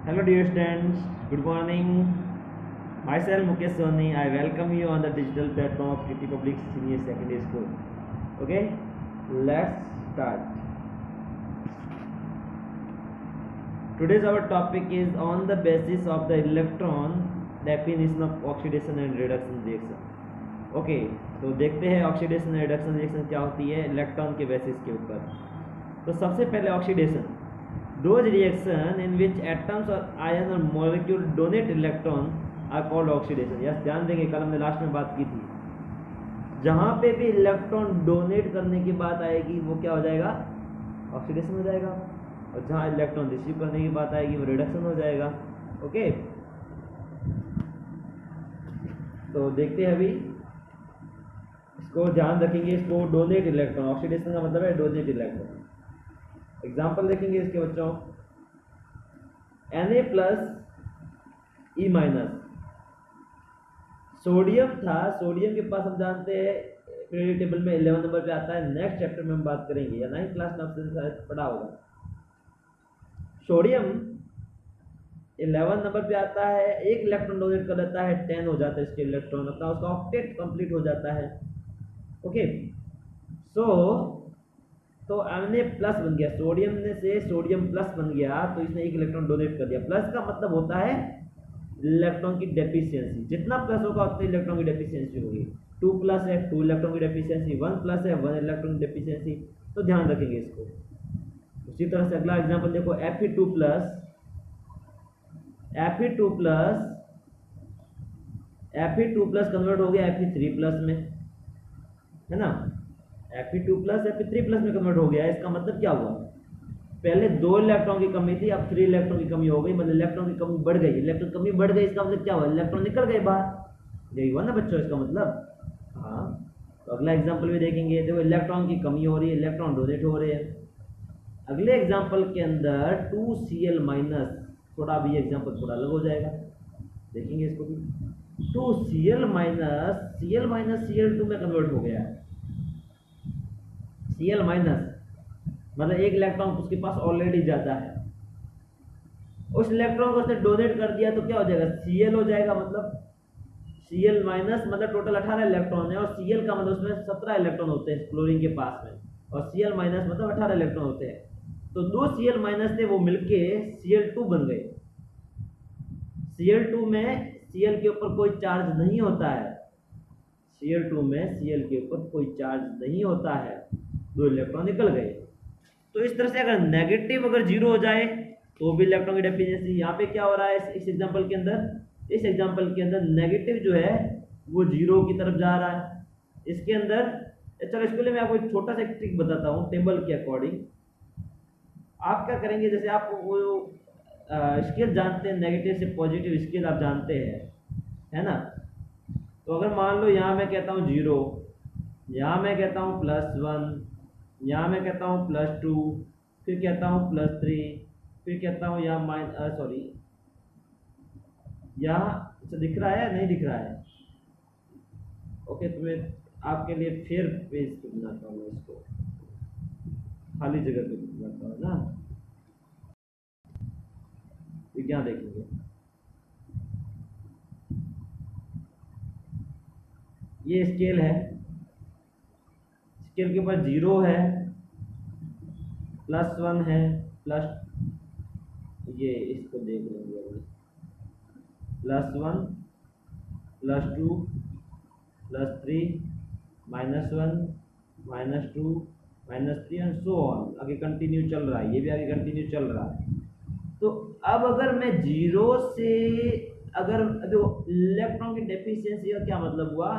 Hello dear students, good morning. Myself Mukesh Soni. I welcome you on the digital platform of KT Public Senior Secondary School. Okay, let's start. Today's our topic is on the basis of the electron definition of oxidation and reduction reaction. Okay, तो देखते हैं oxidation and reduction reaction क्या होती है electron के basis के ऊपर। तो सबसे पहले oxidation, those reaction in which atoms or ion or molecule donate electron are called oxidation। Yes, ध्यान देंगे, कल हमने लास्ट में बात की थी, जहां पे भी इलेक्ट्रॉन डोनेट करने की बात आएगी वो क्या हो जाएगा, ऑक्सीडेशन हो जाएगा, और जहां इलेक्ट्रॉन रिसीव करने की बात आएगी वो रिडक्शन हो जाएगा। ओके, तो देखते हैं अभी इसको, ध्यान रखेंगे इसको, डोनेट इलेक्ट्रॉन, ऑक्सीडेशन का मतलब है डोनेट इलेक्ट्रॉन। एग्जाम्पल देखेंगे इसके बच्चों, Na plus E minus, sodium था, सोडियम के पास हम जानते हैं पीरियोडिक टेबल में 11 नंबर पे आता है, नेक्स्ट चैप्टर में हम बात करेंगे या 9th क्लास में आपसे पढ़ा होगा। सोडियम 11 नंबर पे आता है, एक इलेक्ट्रॉन डोनेट कर देता है, 10 हो जाता है इसके इलेक्ट्रॉन, अपना उसका ऑक्टेट कंप्लीट हो जाता है। ओके, तो Na प्लस बन गया, सोडियम ने से सोडियम प्लस बन गया, तो इसने एक इलेक्ट्रॉन डोनेट कर दिया। प्लस का मतलब होता है इलेक्ट्रॉन की डेफिशिएंसी, जितना प्लस होगा उतने इलेक्ट्रॉन की डेफिशिएंसी होगी। 2 प्लस है 2 इलेक्ट्रॉन की डेफिशिएंसी, 1 प्लस है 1 इलेक्ट्रॉन की डेफिशिएंसी, तो ध्यान रखेंगे इसको। उसी तरह से अगला एग्जांपल देखो, Fe2 plus Fe2 plus convert हो गया Fe3 प्लस में, है ना, Fe2 प्लस Fe3 प्लस में कन्वर्ट हो गया। इसका मतलब क्या हुआ, पहले 2 इलेक्ट्रॉन की कमी थी, अब 3 इलेक्ट्रॉन की कमी हो गई, मतलब इलेक्ट्रॉन की कमी बढ़ गई। इलेक्ट्रॉन कमी बढ़ गई, इसका मतलब क्या हुआ, इलेक्ट्रॉन निकल गए बाहर, यही हुआ ना बच्चों इसका मतलब। हाँ, तो अगला एग्जांपल भी देखेंगे, देखो इलेक्ट्रॉन की कमी हो रही है, इलेक्ट्रॉन डोनेट हो रहे हैं। अगले एग्जाम्पल के अंदर 2Cl माइनस, थोड़ा अभी ये एग्जाम्पल थोड़ा अलग हो जाएगा, देखेंगे इसको भी। 2Cl माइनस, Cl2 में कन्वर्ट हो गया है। Cl माइनस मतलब एक इलेक्ट्रॉन उसके पास ऑलरेडी ज्यादा है, उस इलेक्ट्रॉन को उसने डोनेट कर दिया, तो क्या हो जाएगा, Cl हो जाएगा। मतलब Cl माइनस मतलब टोटल 18 इलेक्ट्रॉन है, और Cl का मतलब उसमें 17 इलेक्ट्रॉन होते हैं क्लोरीन के पास में, और Cl माइनस मतलब 18 इलेक्ट्रॉन होते हैं। तो 2 Cl माइनस थे, वो मिलके Cl2 बन गए। Cl2 में Cl के ऊपर कोई चार्ज नहीं होता है, Cl2 में Cl के ऊपर कोई चार्ज नहीं होता है, 2 इलेक्ट्रॉन निकल गए। तो इस तरह से अगर नेगेटिव अगर 0 हो जाए तो भी इलेक्ट्रॉन की डेफिशिएंसी। यहाँ पे क्या हो रहा है इस एग्जांपल के अंदर, इस एग्जांपल के अंदर नेगेटिव जो है वो 0 की तरफ जा रहा है। इसके अंदर चलो, इसके लिए मैं आपको एक छोटा सा ट्रिक बताता हूँ टेबल के अकॉर्डिंग। आप क्या करेंगे, जैसे आप वो स्केल जानते हैं, नेगेटिव से पॉजिटिव स्केल आप जानते हैं, है ना। तो अगर मान लो यहाँ मैं कहता हूँ 0, यहाँ मैं कहता हूँ +1, यहाँ मैं कहता हूँ +2, फिर कहता हूँ +3, फिर कहता हूँ यहाँ सॉरी, यहाँ अच्छा दिख रहा है नहीं दिख रहा है। ओके, तो मैं आपके लिए फिर पेज पे बनाता हूँ, इसको खाली जगह पे बनाता हूँ ना, तो क्या देखेंगे, ये स्केल है, स्केल के ऊपर 0 है, +1 है, प्लस ये इसको देख लेंगे अभी, +1 +2 +3 -1 -2 -3 एंड सो ऑन, आगे कंटिन्यू चल रहा है, ये भी आगे कंटिन्यू चल रहा है। तो अब अगर मैं 0 से, अगर जो इलेक्ट्रॉन की डेफिशिएंसी का क्या मतलब हुआ,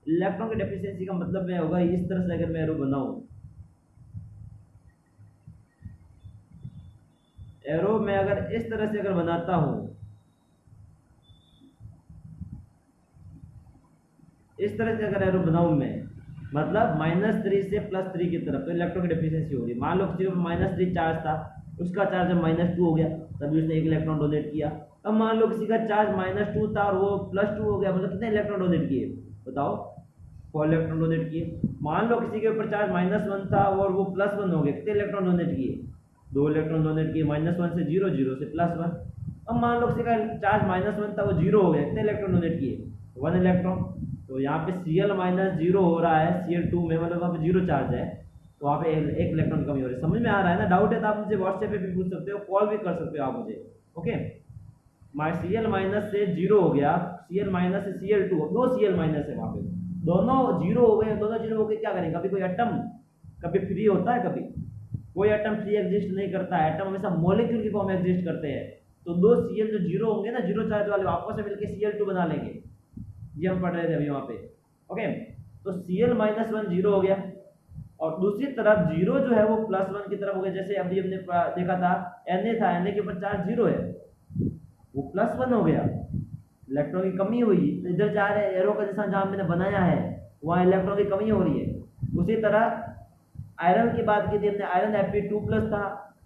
इलेक्ट्रॉन की डेफिशिएंसी का मतलब मैं होगा इस तरह से, अगर मैं एरो बनाऊं, एरो मैं अगर इस तरह से अगर बनाता हूं, इस तरह से अगर एरो बनाऊं मैं, मतलब -3 से +3 की तरफ, तो इलेक्ट्रॉन की डेफिशिएंसी हो रही है। मान लो किसी को -3 चार्ज था, उसका चार्ज जब -2 हो गया तभी उसने एक इलेक्ट्रॉन डोनेट किया। अब मान लो किसी का चार्ज -2 था और वो +2 हो गया, मतलब कितने इलेक्ट्रॉन डोनेट किए बताओ, 4 इलेक्ट्रॉन डोनेट किए। मान लो किसी के ऊपर चार्ज -1 था और वो +1 हो गया, कितने इलेक्ट्रॉन डोनेट किए, 2 इलेक्ट्रॉन डोनेट किए। -1 से 0, 0 से +1। अब मान लो किसी का चार्ज -1 था, वो 0 हो गया, कितने इलेक्ट्रॉन डोनेट किए? 1 इलेक्ट्रॉन। तो यहाँ पे Cl - 0 हो रहा है Cl2 में, मतलब वहाँ पे 0 चार्ज है, तो वहाँ पे एक इलेक्ट्रॉन कमी हो रही है। समझ में आ रहा है ना? डाउट है तो आप मुझे व्हाट्सएप पे भी पूछ सकते हो, कॉल भी कर सकते हो आप मुझे। ओके, Cl- से 0 हो गया, Cl- से Cl2, दो Cl- है वहाँ पे, दोनों 0 हो गए, दोनों 0 हो गए, क्या करेंगे? कभी कोई एटम कभी फ्री होता है? कभी कोई एटम फ्री एग्जिस्ट नहीं करता है, एटम हमेशा मॉलिक्यूल की फॉर्म में एग्जिस्ट करते हैं। तो दो Cl जो 0 होंगे ना, 0 चार्ज वाले, आपस में मिलकर Cl2 बना लेंगे। ये हम पढ़ रहे थे अभी वहाँ पे। ओके, तो Cl - 1 0 हो गया, और दूसरी तरफ 0 जो है वो +1 की तरफ हो गया। जैसे अभी हमने देखा था Na था, Na के ऊपर चार्ज 0 है, वो +1 हो गया, इलेक्ट्रॉन की कमी हुई। इधर जा रहे एरो का निशान जहाँ मैंने बनाया है वहाँ इलेक्ट्रॉन की कमी हो रही है। उसी तरह आयरन की बात की थी हमने, आयरन Fe2+ था,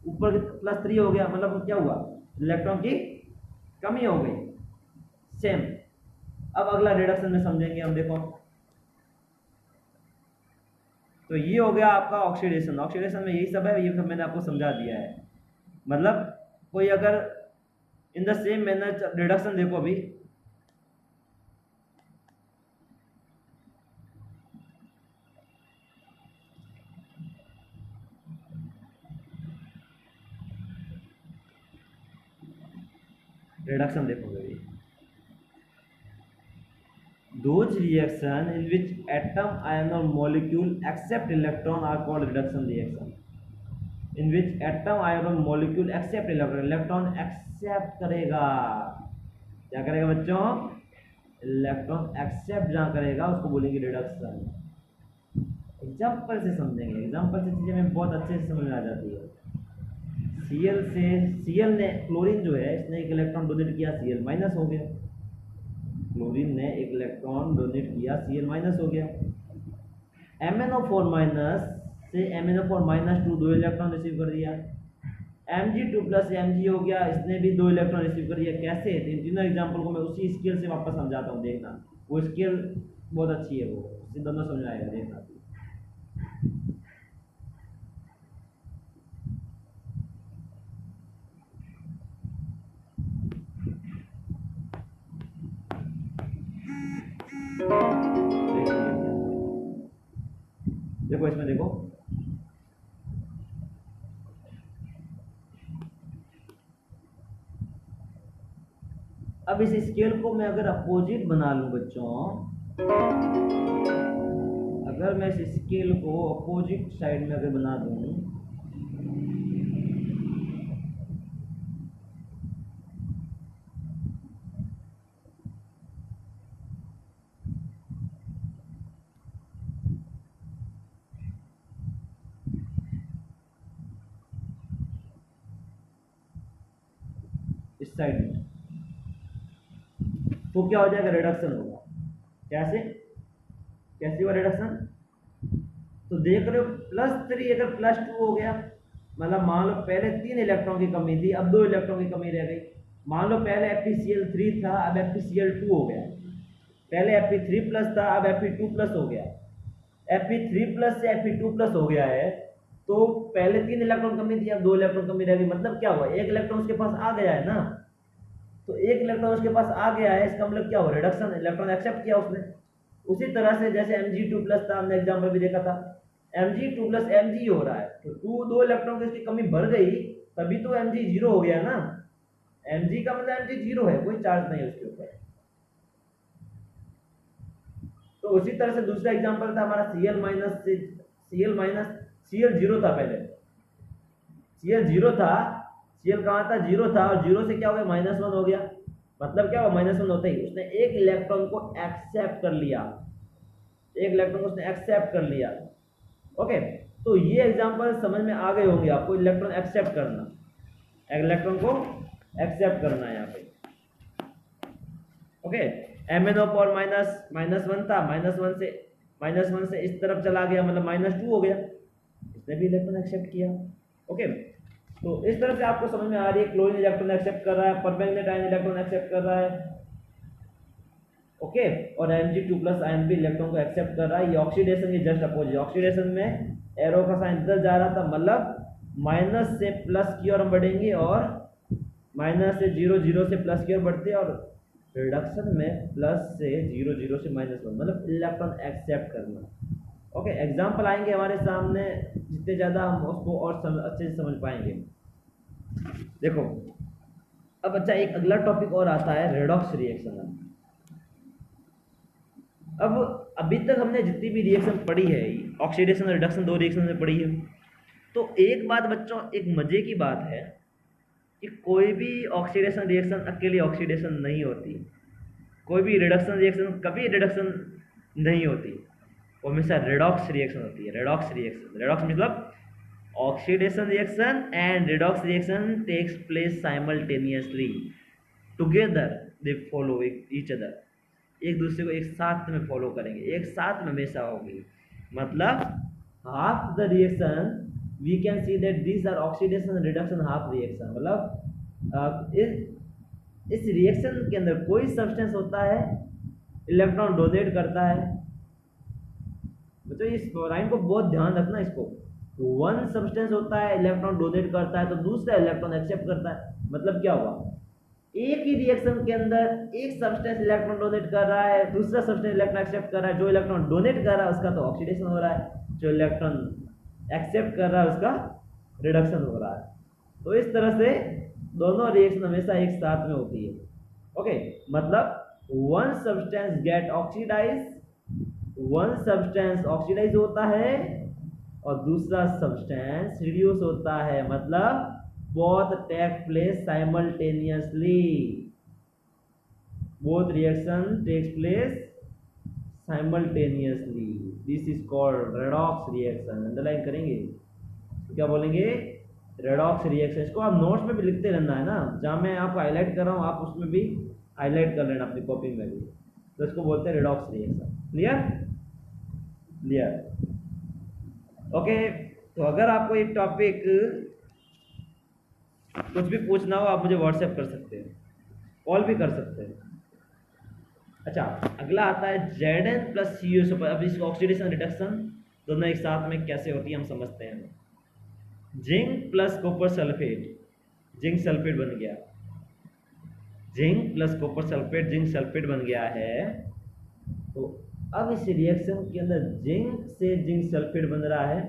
ऊपर +3 हो गया, मतलब क्या हुआ? इलेक्ट्रॉन की कमी हो गई। सेम। अब अगला रिडक्शन में समझेंगे हम, देखो। तो ये हो गया आपका ऑक्सीडेशन। ऑक्सीडेशन में यही सब है, ये सब मैंने आपको समझा दिया है। मतलब कोई अगर in the same manner reduction देखो अभी, रिडक्शन देखोगे अभी, those reaction in which atom, ion or molecule accept electron are called reduction reaction. In which atom, ion or molecule accept electron, electron accept करेगा। क्या करेगा बच्चों? इलेक्ट्रॉन एक्सेप्ट जहाँ करेगा उसको बोलेंगे रिडक्शन। एग्जाम्पल से समझेंगे, एग्जाम्पल से चीजें हमें बहुत अच्छे से समझ में आ जाती है। Cl ने, क्लोरीन जो है, इसने एक इलेक्ट्रॉन डोनेट किया, Cl- हो गया। क्लोरीन ने एक इलेक्ट्रॉन डोनेट किया, Cl- हो गया। MnO4- से MnO4- 2 इलेक्ट्रॉन रिसीव कर दिया। Mg2+ Mg हो गया, इसने भी 2 इलेक्ट्रॉन रिसीव कर दिया। कैसे? इन तीनों एग्जांपल को मैं उसी स्केल से वापस समझाता हूँ, देखना। वो स्केल बहुत अच्छी है, वो उससे दोनों समझ आएगा, देखना। देखो इसमें देखो, अब इस स्केल को मैं अगर अपोजिट बना लूं बच्चों, अगर मैं इस स्केल को अपोजिट साइड में अगर बना दूं, इस साइड में, तो क्या हो जाएगा? रिडक्शन होगा। कैसे? कैसे हुआ रिडक्शन? तो देख रहे हो, +3 अगर +2 हो गया, मतलब मान लो पहले 3 इलेक्ट्रॉन की कमी थी, अब 2 इलेक्ट्रॉन की कमी रह गई। मान लो पहले FeCl3 था, अब FeCl2 हो गया। पहले Fe3+ था, अब Fe2+ हो गया। Fe3+ से Fe2+ हो गया है, तो पहले 3 इलेक्ट्रॉन कमी थी, अब 2 इलेक्ट्रॉन कमी रह गई। मतलब क्या हुआ? एक इलेक्ट्रॉन उसके पास आ गया है ना, तो एक इलेक्ट्रॉन उसके पास आ गया है, इसका मतलब क्या हुआ? रिडक्शन, इलेक्ट्रॉन एक्सेप्ट किया उसने। उसी तरह से जैसे Mg2+ था, हमने एग्जाम्पल भी देखा था, Mg2+ Mg हो रहा है, तो दो इलेक्ट्रॉन की इसकी कमी बढ़ गई, तभी तो Mg 0 हो गया ना। Mg का मतलब Mg 0 है, कोई चार्ज नहीं है उसके ऊपर। तो उसी तरह से दूसरा एग्जांपल था हमारा Cl 0 था पहले, Cl 0 था, Cl कहाँ था? 0 था, और 0 से क्या हो गया? -1 हो गया। मतलब क्या हुआ? -1 होते ही उसने एक इलेक्ट्रॉन को एक्सेप्ट कर लिया, एक इलेक्ट्रॉन को उसने एक्सेप्ट कर लिया। ओके, तो ये एग्जांपल समझ में आ गए होंगे आपको, इलेक्ट्रॉन एक्सेप्ट करना, इलेक्ट्रॉन को एक्सेप्ट करना है यहाँ पे। ओके, MnO4- 1 था, -1 से इस तरफ चला गया, मतलब -2 हो गया, इसने भी इलेक्ट्रॉन एक्सेप्ट किया। ओके, तो इस तरह से आपको समझ में आ रही है, क्लोरीन इलेक्ट्रॉन एक्सेप्ट कर रहा है, परमैंगनेट आयन इलेक्ट्रॉन एक्सेप्ट कर रहा है। ओके, और Mg2+ आयन भी इलेक्ट्रॉन को एक्सेप्ट कर रहा है। ये ऑक्सीडेशन की जस्ट अपोजिट, ऑक्सीडेशन में एरो का साइन इधर जा रहा था, मतलब माइनस से प्लस की ओर हम बढ़ेंगे और माइनस से जीरो, जीरो से प्लस की ओर बढ़ती है, और रिडक्शन में प्लस से जीरो, जीरो से -1, मतलब इलेक्ट्रॉन एक्सेप्ट करना। ओके, एग्जाम्पल आएंगे हमारे सामने, जितने ज़्यादा हम उसको और अच्छे से समझ पाएंगे। देखो अब अच्छा, एक अगला टॉपिक और आता है रेडॉक्स रिएक्शन। अब अभी तक हमने जितनी भी रिएक्शन पढ़ी है, ऑक्सीडेशन और रिडक्शन, दो रिएक्शन में पढ़ी है। तो एक बात बच्चों, एक मजे की बात है कि कोई भी ऑक्सीडेशन रिएक्शन अकेली ऑक्सीडेशन नहीं होती, कोई भी रिडक्शन रिएक्शन कभी रिडक्शन नहीं होती, वो हमेशा रेडॉक्स रिएक्शन होती है। रेडॉक्स रिएक्शन, रेडॉक्स मतलब oxidation reaction and redox reaction takes place simultaneously together, they follow each other, एक दूसरे को एक साथ में फॉलो करेंगे, एक साथ में हमेशा होगी। मतलब half the reaction we can see that these are oxidation reduction half reaction. मतलब इस रिएक्शन के अंदर कोई सब्सटेंस होता है, इलेक्ट्रॉन डोनेट करता है। तो इस लाइन को बहुत ध्यान रखना, इसको वन सब्सटेंस होता है, इलेक्ट्रॉन डोनेट करता है, तो दूसरा इलेक्ट्रॉन एक्सेप्ट करता है। मतलब क्या हुआ, एक ही रिएक्शन के अंदर एक सब्सटेंस इलेक्ट्रॉन डोनेट कर रहा है, दूसरा सब्सटेंस इलेक्ट्रॉन एक्सेप्ट कर रहा है। जो इलेक्ट्रॉन डोनेट कर रहा है उसका तो ऑक्सीडेशन हो रहा है, जो इलेक्ट्रॉन एक्सेप्ट कर रहा है उसका रिडक्शन हो रहा है। तो इस तरह से दोनों रिएक्शन हमेशा एक साथ में होती है। ओके, मतलब one substance get oxidise, one substance oxidise होता है और दूसरा सब्सटेंस रिड्यूस होता है। मतलब both take place simultaneously, both reaction takes place simultaneously, this is called redox reaction। Underline करेंगे तो क्या बोलेंगे, रेडॉक्स रिएक्शन। इसको आप नोट्स में भी लिखते रहना है ना, जहाँ मैं आपको हाईलाइट कर रहा हूँ आप उसमें भी हाईलाइट कर लेना अपनी कॉपी में भी। तो इसको बोलते हैं redox reaction. Clear, clear. Okay, तो अगर आपको ये टॉपिक कुछ भी पूछना हो आप मुझे व्हाट्सएप कर सकते हैं, कॉल भी कर सकते हैं। अच्छा, अगला आता है Zn प्लस CuSO। अब इस ऑक्सीडेशन रिडक्शन दोनों एक साथ में कैसे होती है हम समझते हैं। Zinc plus copper sulphate, zinc sulphate बन गया, zinc plus copper sulphate, zinc sulphate बन गया है। तो अब इस रिएक्शन के अंदर जिंक से जिंक सल्फेट बन रहा है,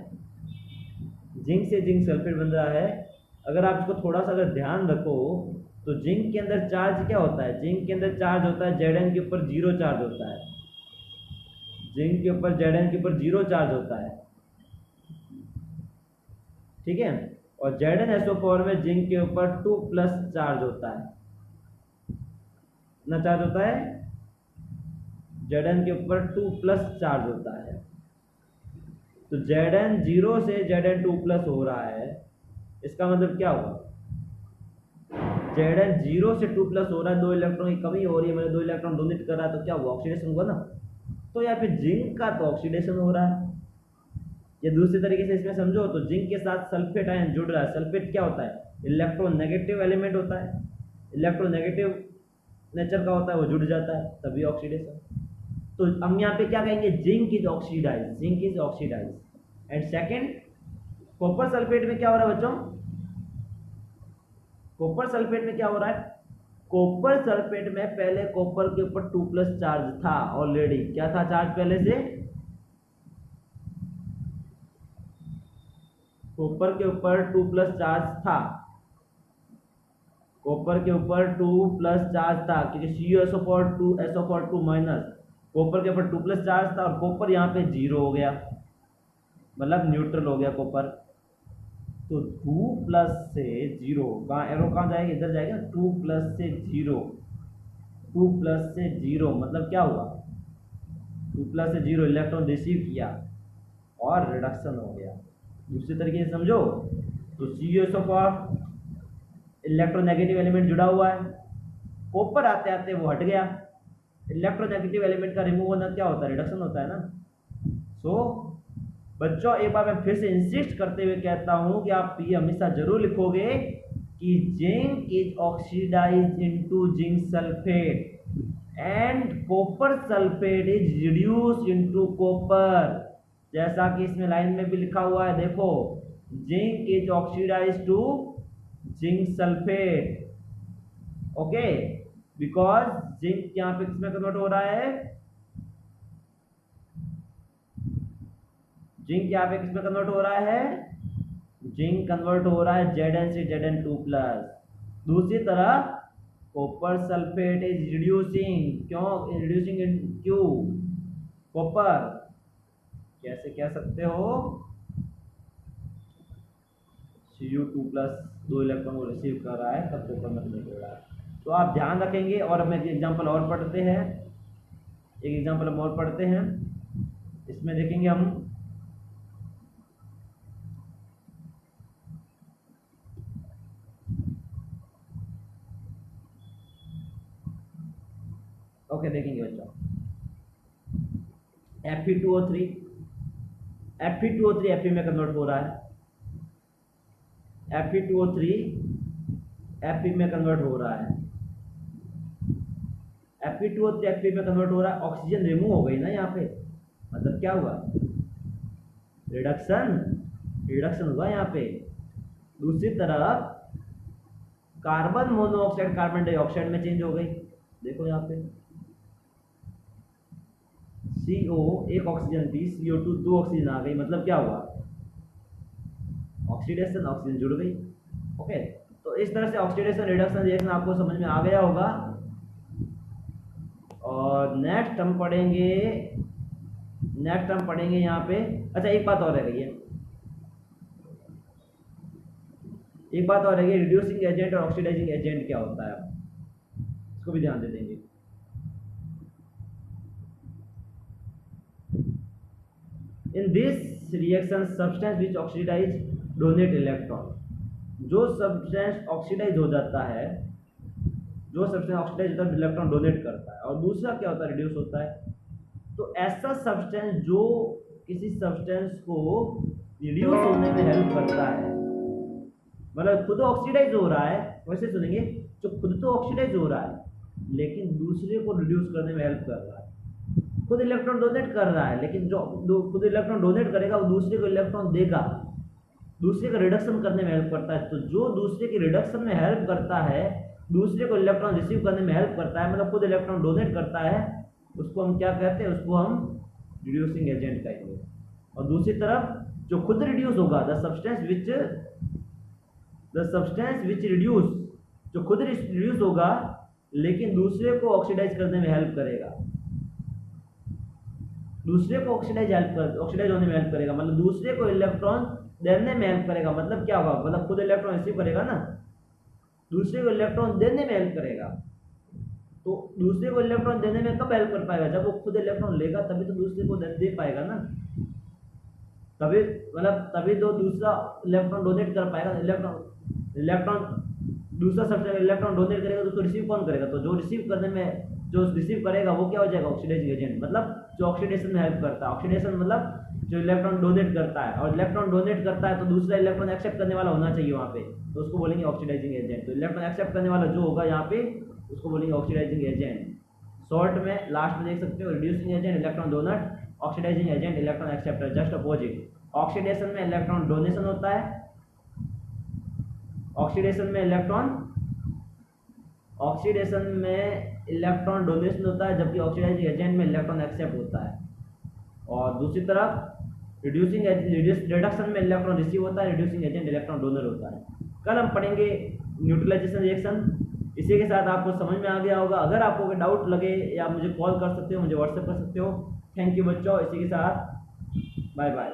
जिंक से जिंक सल्फेट बन रहा है। अगर आप इसको थोड़ा सा अगर ध्यान रखो तो जिंक के अंदर चार्ज क्या होता है, जिंक के अंदर चार्ज होता है Zn के ऊपर 0 चार्ज होता है, जिंक के ऊपर Zn के ऊपर 0 चार्ज होता है, ठीक है। और ZnSO4 में जिंक के ऊपर 2 प्लस चार्ज होता है, कितना चार्ज होता है, Zn के ऊपर 2 प्लस चार्ज होता है। तो Zn 0 से Zn 2 प्लस हो रहा है, इसका मतलब क्या हुआ, Zn 0 से 2 प्लस हो रहा है, 2 इलेक्ट्रॉन की कमी हो रही है, मैंने 2 इलेक्ट्रॉन डोनेट कर रहा है, तो क्या हुआ, ऑक्सीडेशन हुआ ना। तो यहाँ पे जिंक का तो ऑक्सीडेशन हो रहा है। या दूसरे तरीके से इसमें समझो तो जिंक के साथ सल्फेट आयन जुड़ रहा है। सल्फेट क्या होता है, इलेक्ट्रोनेगेटिव एलिमेंट होता है, इलेक्ट्रोनेगेटिव नेचर का होता है, वो जुड़ जाता है तभी ऑक्सीडेशन। तो हम यहाँ पे क्या कहेंगे, zinc is oxidise, zinc is oxidise. And second, copper sulphate में क्या हो रहा है बच्चों, कॉपर सल्फेट में क्या हो रहा है, कॉपर सल्फेट में पहले कॉपर के ऊपर 2 प्लस चार्ज था ऑलरेडी। क्या था चार्ज पहले से, कॉपर के ऊपर 2 प्लस चार्ज था, कॉपर के ऊपर 2 प्लस चार्ज था, क्योंकि CuSO4 2 SO4 2 माइनस, कॉपर के ऊपर 2 प्लस चार्ज था और कॉपर यहाँ पे 0 हो गया, मतलब न्यूट्रल हो गया कॉपर। तो 2 प्लस से 0, कहाँ एरो कहाँ जाएगा, इधर जाएगा। 2 प्लस से 0, 2 प्लस से 0 मतलब क्या हुआ, 2 प्लस से 0 इलेक्ट्रॉन रिसीव किया और रिडक्शन हो गया। दूसरे तरीके से समझो तो CuSO4 इलेक्ट्रोनेगेटिव एलिमेंट जुड़ा हुआ है, कॉपर आते आते वो हट गया, इलेक्ट्रोनेगेटिव एलिमेंट का रिमूव होना क्या होता है, रिडक्शन होता है ना। सो बच्चों एक बार मैं फिर से इंसिस्ट करते हुए कहता हूं कि आप ये हमेशा जरूर लिखोगे कि zinc is oxidised into zinc sulphate and copper sulphate is reduced into copper. जैसा कि इसमें लाइन में भी लिखा हुआ है, देखो, zinc is oxidised to zinc sulphate and copper sulphate is reduced into copper. Okay, because zinc यहाँ पे किसमें कन्वर्ट हो रहा है, जिंक यहाँ पे किसमें कन्वर्ट हो रहा है, जिंक कन्वर्ट हो रहा है Zn से Zn2 प्लस। दूसरी तरफ कॉपर सल्फेट इज रिड्यूसिंग, क्यों रिड्यूसिंग इन क्यू, कॉपर कैसे कह सकते हो, Cu2 प्लस 2 इलेक्ट्रॉन को रिसीव कर रहा है तब कॉपर में कन्वर्ट हो रहा है। तो आप ध्यान रखेंगे। और हम एक एग्जांपल और पढ़ते हैं, एक एग्जांपल हम और पढ़ते हैं, इसमें देखेंगे हम ओके देखेंगे बच्चों, Fe2O3 Fe में कन्वर्ट हो रहा है, Fe2O3 Fe में कन्वर्ट हो रहा है, Fe2O3 Fe में कन्वर्ट हो रहा है। ऑक्सीजन रिमूव हो गई ना यहाँ पे, मतलब क्या हुआ, रिडक्शन हुआ यहाँ पे। दूसरी तरफ कार्बन मोनोऑक्साइड कार्बन डाइऑक्साइड में चेंज हो गई, देखो यहाँ पे CO एक ऑक्सीजन थी, CO2 दो ऑक्सीजन आ गई, मतलब क्या हुआ, ऑक्सीडेशन, ऑक्सीजन जुड़ गई। ओके, तो इस तरह से ऑक्सीडेशन रिडक्शन रिएक्शन आपको समझ में आ गया होगा। और नेक्स्ट हम पढ़ेंगे यहाँ पे, अच्छा एक बात और रह गई है, रिड्यूसिंग एजेंट और ऑक्सीडाइजिंग एजेंट क्या होता है, इसको भी ध्यान दे देंगे। In this reaction substance which oxidise donate electron, जो सब्सटेंस ऑक्सीडाइज हो जाता है, इलेक्ट्रॉन डोनेट करता है। और दूसरा क्या होता है, रिड्यूस होता है। तो ऐसा सब्सटेंस जो किसी सब्सटेंस को रिड्यूस होने में हेल्प करता है, मतलब खुद ऑक्सीडाइज हो रहा है, वैसे सुनेंगे, जो खुद तो ऑक्सीडाइज हो रहा है लेकिन दूसरे को रिड्यूस करने में हेल्प कर रहा है। खुद इलेक्ट्रॉन डोनेट कर रहा है, लेकिन जो खुद इलेक्ट्रॉन डोनेट करेगा वो दूसरे को इलेक्ट्रॉन देगा, दूसरे का रिडक्शन करने में हेल्प करता है। तो जो दूसरे की रिडक्शन में हेल्प करता है, दूसरे को इलेक्ट्रॉन रिसीव करने में हेल्प करता है, मतलब खुद इलेक्ट्रॉन डोनेट करता है, उसको हम क्या कहते हैं, उसको हम रिड्यूसिंग एजेंट कहेंगे। और दूसरी तरफ जो खुद रिड्यूस होगा, द सब्सटेंस विच रिड्यूस, जो खुद रिड्यूस होगा लेकिन दूसरे को ऑक्सीडाइज करने में हेल्प करेगा, दूसरे को ऑक्सीडाइज होने में हेल्प करेगा, मतलब दूसरे को इलेक्ट्रॉन देने में हेल्प करेगा। मतलब क्या होगा, मतलब खुद इलेक्ट्रॉन रिसीव करेगा ना, दूसरे को इलेक्ट्रॉन देने में हेल्प करेगा। तो दूसरे को इलेक्ट्रॉन देने में कब हेल्प कर पाएगा, जब वो खुद इलेक्ट्रॉन लेगा तभी तो दूसरे को दे पाएगा ना, तभी तो दूसरा इलेक्ट्रॉन डोनेट कर पाएगा। इलेक्ट्रॉन दूसरा सब्सटेंस इलेक्ट्रॉन डोनेट करेगा तो उसको रिसीव कौन करेगा, तो जो रिसीव करेगा वो क्या हो जाएगा, ऑक्सीडाइजिंग एजेंट, मतलब जो ऑक्सीडेशन में हेल्प करता है। ऑक्सीडेशन मतलब जो इलेक्ट्रॉन डोनेट करता है, और इलेक्ट्रॉन डोनेट करता है तो दूसरा इलेक्ट्रॉन एक्सेप्ट करने वाला होना चाहिए वहाँ पे, तो उसको बोलेंगे ऑक्सीडाइजिंग एजेंट। तो इलेक्ट्रॉन एक्सेप्ट करने वाला जो होगा यहाँ पे उसको बोलेंगे ऑक्सीडाइजिंग एजेंट। शॉर्ट में लास्ट में देख सकते हो, reducing agent electron donor, oxidizing agent electron acceptor, just opposite. Oxidation में इलेक्ट्रॉन डोनेशन होता है, ऑक्सीडेशन में इलेक्ट्रॉन डोनेशन होता है, जबकि ऑक्सीडाइजिंग एजेंट में इलेक्ट्रॉन एक्सेप्ट होता है। और दूसरी तरफ रिडक्शन में इलेक्ट्रॉन रिसीव होता है, रिड्यूसिंग एजेंट इलेक्ट्रॉन डोनर होता है। कल हम पढ़ेंगे न्यूट्रलाइजेशन रिएक्शन। इसी के साथ आपको समझ में आ गया होगा। अगर आपको कोई डाउट लगे या मुझे कॉल कर सकते हो, मुझे व्हाट्सएप कर सकते हो। थैंक यू बच्चों, इसी के साथ बाय बाय।